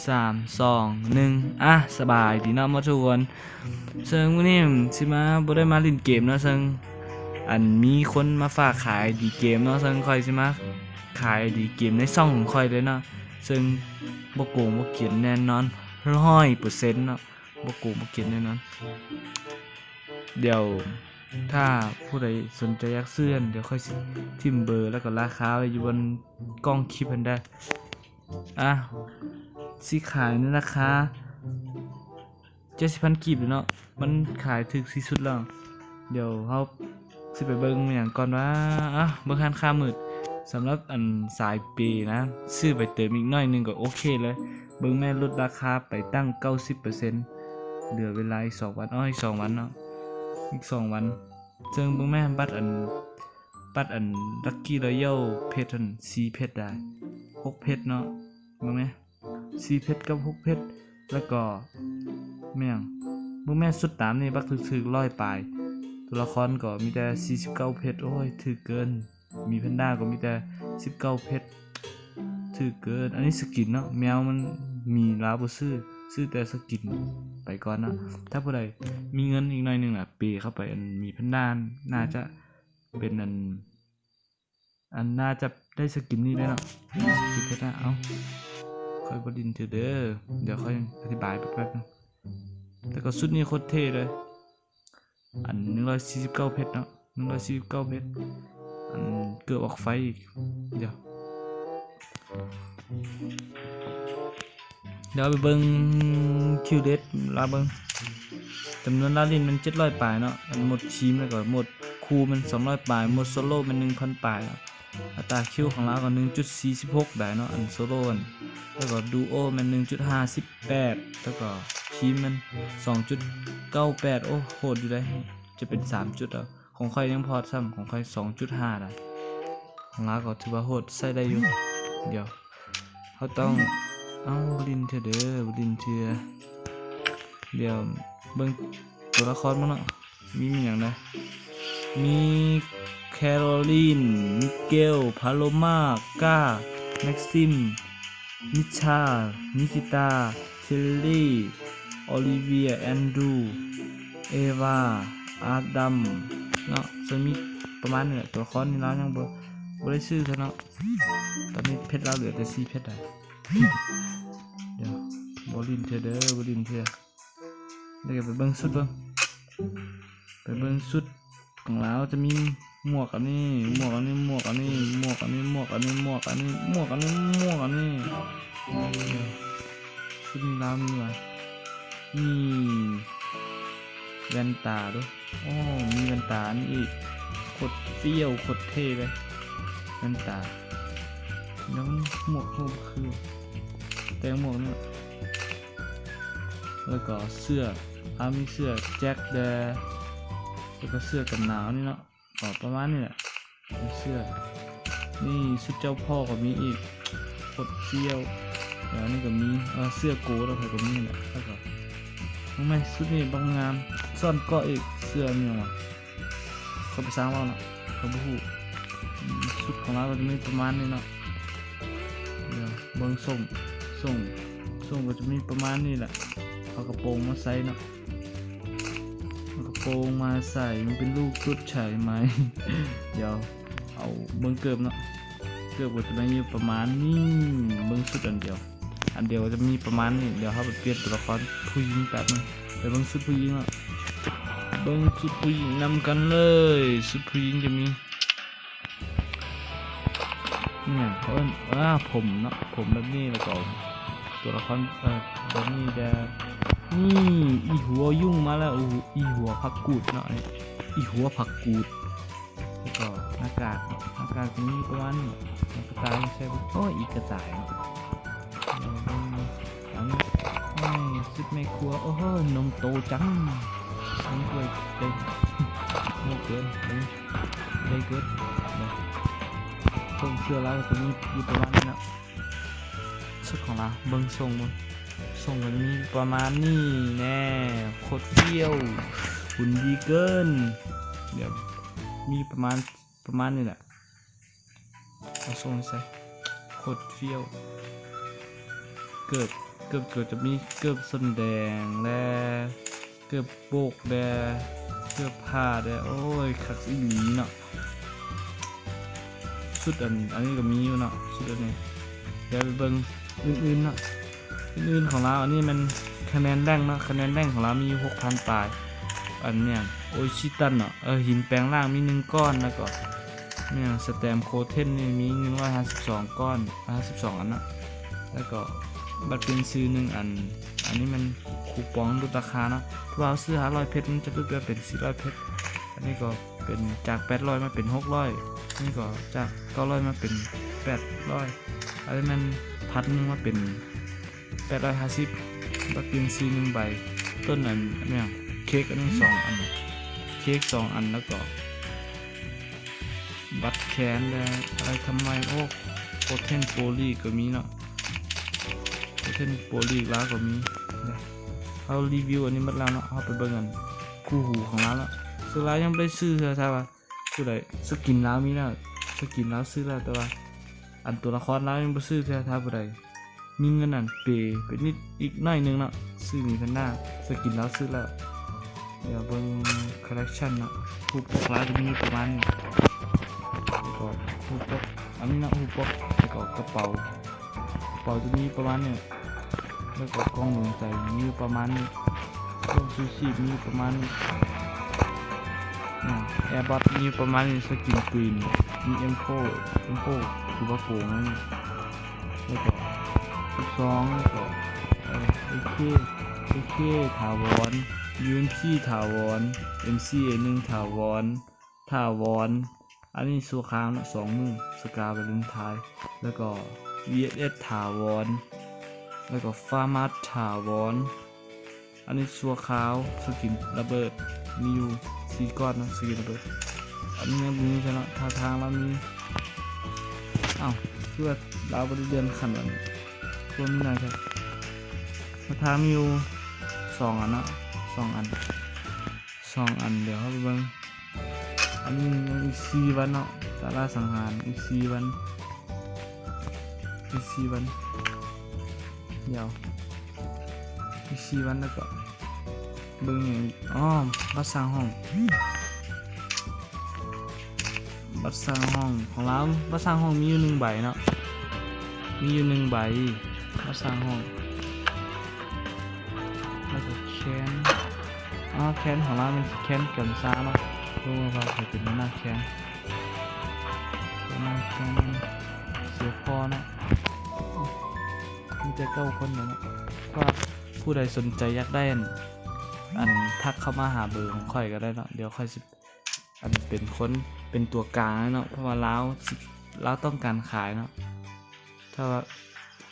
3 2 1สบายดีเนาะมาทุกคนซึ่งวันนี้สิมาบ่ได้มาเล่นเกมเนาะซึ่งมีคนมาฝากขายดีเกมเนาะซึ่งค่อยสิมาขายดีเกมในช่องของค่อยเลยเนาะซึ่งบ่โกงบ่เขียนแน่นอน 100% เนาะบ่โกงบ่เขียนแน่นอนเดี๋ยวถ้าผู้ใดสนใจอยากซื้อเดี๋ยวค่อยทิมเบอร์แล้วก็ราคาไว้อยู่บนกล้องคลิปเพิ่นได้สิขายในราคา70,000 กีบเนาะมันขายถึกที่สุดแล้วเดี๋ยวเฮาสิไปเบิ่งอย่างก่อนว่าเบิ่งค่ามืดสำหรับสายเปนะซื้อไปเติมอีกหน่อยนึงก็โอเคเลยเบิ่งแม่ลดราคาไปตั้ง 90% เหลือเวลาอีก2วันอีก2วันเนาะอีก2วันซึ่งเบิ่งแม่บัตรลัคกี้รอยัลเพชร4เพชรได้6เพชรเนาะเบิ่งแม่4เพชรกับ6เพชรแล้วก็แม่งเบิ่งแม่สุดตามนี่บักถึก100ปลายตัวละครก็มีแต่49เพชรโอ้ยถึกเกินมีแพนด้าก็มีแต่19เพชรถึกเกินอันนี้สกินเนาะแมวมันมีลาวบ่ซื้อแต่สกินไปก่อนนะถ้าผู้ใดมีเงินอีกหน่อยนึงเปเข้าไปมีแพนด้าน่าจะเป็นน่าจะได้สกินนี้ได้เนาะสกินเพชรเอาค่อยบ่ดินเด้อเดี๋ยวค่อยอธิบายแป๊บนึงแต่ก็สุดนี้โคตรเท่เลย149เพชรเนาะ149เพชรเกือบออกไฟอีกเดี๋ยวไปเบิ่งคิวเดสลาเบิ่งจำนวนลาลินมัน700ปลายเนาะหมดทีมแล้วก็หมดคูมัน200ปลายหมดโซโล่มัน 1,000 ปลายอัตราคิวของเราก็ 1.46 ได้เนาะโซโล่แล้วก็ดูโอมัน 1.58 แล้วก็ทีมมัน 2.98 โอ้โหดอยู่ได้จะเป็น3จุดของค่อยยังพอซ้ำของค่อย 2.5 ได้ของเราก็ถือว่าโหดใส่ได้อยู่เดี๋ยวเขาต้องลินเธอเด้อลินเธอเดี๋ยวเบิ่งตัวละครมั้งเนาะมีอย่างไรมีแคโรลีนมิเกลพาโลมาก้าแม็กซิมนิชานิกิตาเทลลี่โอลิเวียแอนดรูเอวาอาดัมเนาะจะมีประมาณนี้แหละตัวละครนี่เรายังบ่ได้ซื้อซะเนาะตอนนี้เพชรเราเหลือแต่4เพชรได้เดี๋ยวบลินเธอเด้อบลินเธอเดี๋ยวไปเบิ่งสุดของเราจะมีหมวกอันนี้หมวกอันนี้หมวกอันนี้หมวกอันนี้หมวกอันนี้หมวกอันนี้หมวกอันนี้หมวกอันนี้ชุดนี้เรามีว่ะนี่แว่นตาด้วยมีแว่นตานี่อีกโคตรเฟี้ยวโคตรเท่เลยแว่นตาแล้วหมวกคือแต่หมวกเนี่ยแล้วก็เสื้อมีเสื้อแจ็คแดแล้วก็เสื้อกันหนาวนี่เนาะประมาณนี้แหละเสื้อนี่ชุดเจ้าพ่อก็มีอีกโคตรเฟี้ยวแล้วนี่ก็มีเสื้อโกแล้วก็มีแหละแล้วก็ไม่ชุดนี้บางงามซ่อนก็อีกเสื้อนี่ว่ะเขาไปสร้างเราเนาะเขาบู๊ชุดของเราก็จะมีประมาณนี้เนาะเดี๋ยวเบิ้งส่งก็จะมีประมาณนี้แหละเอากระโปรงมาใส่เนาะเอากระโปรงมาใส่มันเป็นลูกชุดใช่ไหม เดี๋ยวเอาเบิ้งเกือบเนาะเกือบก็จะมีประมาณนี้เบิ้งชุดอันเดียวจะมีประมาณนี้เดี๋ยวเขาไปเปลี่ยนตัวละครผู้หญิงแป๊บนึงไปเบิ้งชุดผู้หญิงเนาะเบิ้งชุดผู้หญิงนำกันเลยชุดผู้หญิงจะมีเนี่ยผมเนาะผมแบบนี้แล้วก็ตัวละครแบบนี้จะนี่อีหัวยุ่งมาแล้วอีหัวผักกูดเนาะอีหัวผักกูดแล้วก็หน้ากากตรงนี้ประมาณนี้กระต่ายใช่ไหมอีกระต่ายอันนี้ชุดแม่ครัวโอ้โหนมโตจังนมกล้วยเต็มไม่เกินได้เกินส่งเสื้อแล้วตรงนี้อยู่ประมาณนี้นะชุดของเราเบิ้งส่งมันมีประมาณนี้แน่โคตรเฟี้ยวหุ่นดีเกินเดี๋ยวมีประมาณนี้แหละเอาส่งใส่โคตรเฟี้ยวเกิด เกือบก็จะมีเกือบส้นแดงและเกือบโบกแดเกือบผ้าแดโอ้ยคักอีหลีเนาะชุดอันนี้ก็มีอยู่เนาะชุดอันนี้เดี๋ยวไปเบิ่งอื่นๆเนาะอื่นๆของเราอันนี้มันคะแนนแรงเนาะคะแนนแรงของเรามี 6,000 ปลายอันเนี้ยโอชิตันเนาะหินแปลงร่างมี1ก้อนแล้วก็เนี่ยสแตมโคเทนนี่มี152ก้อน52อันนะแล้วก็บัตรเป็นซื้อ1อันนี้มันคูปองลดราคาเนาะถ้าเอาซื้อ500เพชรมันจะลดเหลือเป็น400เพชรอันนี้ก็เป็นจาก800มาเป็น600นี่ก็จาก900มาเป็น800อันนี้มัน1,000มาเป็น850บัตรเป็นซื้อ1ใบต้นอันเนี่ยเค้กอันนี้2อันเค้ก2อันแล้วก็บัตรแขนอะไรทำไมโอ้โคเทนโปลีก็มีเนาะโคเทนโปลีแล้วก็มีเขารีวิวอันนี้หมดแล้วเนาะเขาไปเบิ่งกันคู่หูของร้านแล้วซื้อร้านยังไม่ได้ซื้อเลยใช่ป่ะซื้ออะไรสกินร้านมีแล้วสกินร้านซื้อแล้วแต่ว่าอันตัวละครร้านยังไม่ซื้อเลยท่าอะไรมีเงินอันเปย์ไปนิดอีกหน่อยนึงเนาะซื้อมีพันหน้าสกินร้านซื้อแล้วเดี๋ยวเบิ่งคอลเลคชันเนาะคู่ปกร้านจะมีประมาณก็หูปกอันนี้นะหูปกแล้วก็กระเป๋าจะมีประมาณเนี่ยแล้วก็กล้องลงใจมีประมาณนี้เครื่องซูชิมีประมาณนี้แอร์บัสมีประมาณนี้สกินกรีนมีเอ็มโฟคือว่าโกงนั่นแล้วก็12แล้วก็เอเคถาวรUMP ถาวร MCA1 ถาวรอันนี้สัวค้างนะ2มือสกาไปลึงท้ายแล้วก็ VSS ถาวรแล้วก็ฟาร์มาถาวรอันนี้สัวขาวสกินระเบิดมีอยู่4ก้อนนะสกินระเบิดอันนี้ยังมีใช่ไหมท่าทางเรามีเพื่อเราบริเวณขันวันรวมนี่นะครับท่าทางมีอยู่2อันนะ2อันเดี๋ยวเขาไปเบิ่งอันนี้ยังอีก4วันเนาะตาราสังหารอีก4วันเดี๋ยวอีก4วันแล้วก็เบิ่งอย่างอีกบัตรสร้างห้องของเราบัตรสร้างห้องมีอยู่1ใบเนาะมีอยู่1ใบบัตรสร้างห้องแล้วก็แคนของเราเป็นแคนกันซ่าเนาะรู้ว่าใครเป็นหน้าแคนเสียพอเนาะมีแต่9คนเนาะก็ผู้ใดสนใจอยากได้อันทักเข้ามาหาเบอร์ของข่อยก็ได้เนาะเดี๋ยวข่อยสิอันเป็นตัวกลางเนาะเพราะว่าเราต้องการขายเนาะถ้าว่า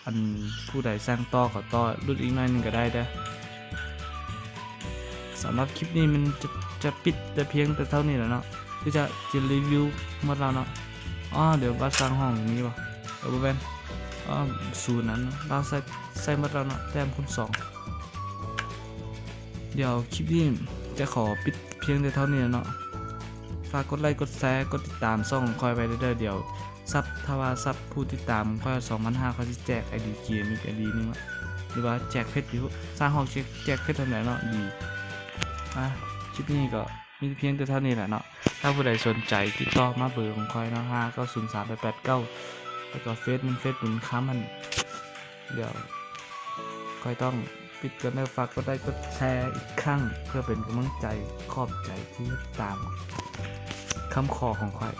อันผู้ใดสร้างต่อก็ต่อรุ่นอีกหน่อยนึงก็ได้สำหรับคลิปนี้มันจะปิดแต่เพียงแต่เท่านี้แหละเนาะที่จะรีวิวหมดแล้วเนาะเดี๋ยวบัตรสร้างห้องนี้ป่ะแว่นศูนย์นั้นเราใส่หมดแล้วเนาะแต้มคูณ2เดี๋ยวคลิปนี้จะขอปิดเพียงแต่เท่านี้เนาะฝากกดไลค์กดแชร์กดติดตามช่องคอยไปเรื่อยๆเดี๋ยวถ้าว่าซับผู้ติดตามค่อย2,500เขาจะแจก ID เกมอีก ID นึงหรือว่าแจกเพชรอยู่สร้างห้องแจกเพชรเท่าไหร่เนาะดีคลิปนี้ก็มีเพียงแต่เท่านี้แหละเนาะถ้าผู้ใดสนใจติดต่อมาเบอร์ของคอยเนาะ5903889แล้วก็เฟซบุญค้ามันเดี๋ยวคอยต้องปิดกันแล้วฝากกดไลค์กดแชร์อีกครั้งเพื่อเป็นกำลังใจขอบใจที่ติดตามคำขอของคอย